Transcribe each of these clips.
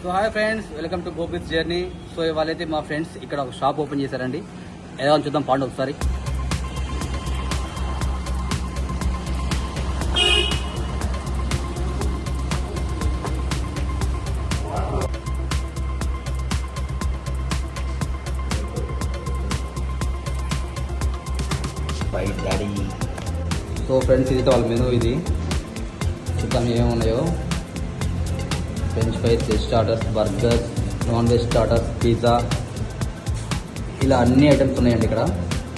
So hi friends, welcome to Gopith journey. So ఇవాళైతే మా friends ఇక్కడ ఒక షాప్ ఓపెన్ చేశారండి. ఎలా చూద్దాం పాండు ఒకసారి. డాడీ. సో ఫ్రెండ్స్, ఇది వాళ్ళ మెనూ. ఇది చూద్దాం ఏమున్నాయో. French fries, veg starters, burgers, non veg starters, pizza, ఇలా అన్ని ఐటమ్స్ ఉన్నాయండి ఇక్కడ.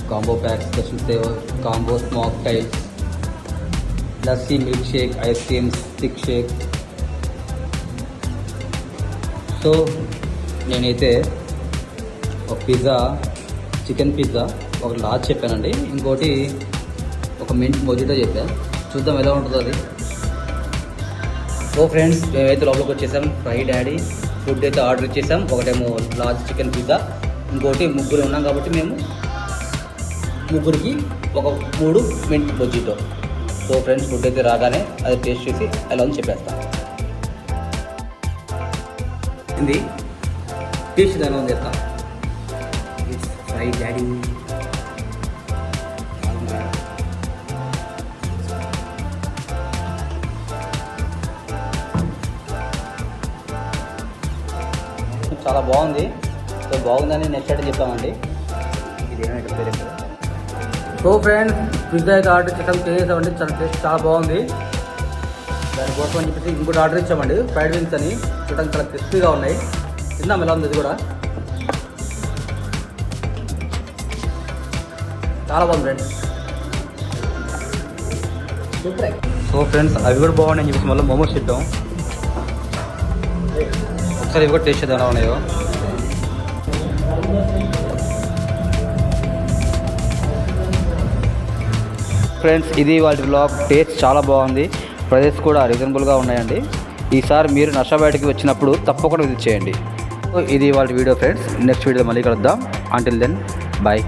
Combo pack, special flavour, combo smoke tiles, lassi, milk shake, ice creams, thick shake. So నేనైతే ఒక పిజ్జా, చికెన్ పిజ్జా ఒక లార్జ్ చెప్పానండి. ఇంకోటి ఒక మింట్ మొజిటో చెప్పాను. చూద్దాం ఎలా ఉంటుందో అది. ఓ ఫ్రెండ్స్, మేమైతే లోపలికి వచ్చేసాం. ఫ్రై డాడీ ఫుడ్ అయితే ఆర్డర్ ఇచ్చేసాం. ఒకటేమో లార్జ్ చికెన్ పిజ్జా, ఇంకోటి ముగ్గురు ఉన్నాం కాబట్టి మేము ముగ్గురికి ఒక 3 mint mojito. So friends, food అయితే రాగానే అది టేస్ట్ చేసి ఎలా ఉంది చెప్పేస్తాం. ఇది టేస్ట్ ఎలా ఉంది చెప్తా. It's fry daddy. చాలా బాగుంది. సో బాగుందని నెక్స్ట్ ఐటమ్ చెప్తామండి. ఇది ఏమైనా పేరు. సో ఫ్రెండ్స్, పిజ్జా అయితే ఆర్డర్ చేసాం, చేసామండి. చాలా టేస్ట్ చాలా బాగుంది. దానికోసం అని చెప్పేసి ఇంకోటి ఆర్డర్ ఇచ్చామండి, ఫ్రైడ్ వింగ్స్ అని. చూడడానికి చాలా క్రిస్పీగా ఉన్నాయి. తిందాం ఎలా ఉంది. ఇది కూడా చాలా బాగుంది ఫ్రెండ్స్. సో ఫ్రెండ్స్, అవి కూడా బాగున్నాయి అని చెప్పేసి మళ్ళీ మోమోస్ తింటాం. ఒకసారి ఇవి కూడా టేస్ట్ చేద్దాం ఎలా ఉన్నాయో. ఫ్రెండ్స్, ఇది వాళ్ళ బ్లాగ్. టేస్ట్ చాలా బాగుంది. ప్రైజెస్ కూడా రీజనబుల్గా ఉన్నాయండి. ఈసారి మీరు నర్సాపేటకి వచ్చినప్పుడు తప్పకుండా విజిట్ చేయండి. సో ఇది వాళ్ళ వీడియో ఫ్రెండ్స్. నెక్స్ట్ వీడియో మళ్ళీ కలుద్దాం. Until then bye.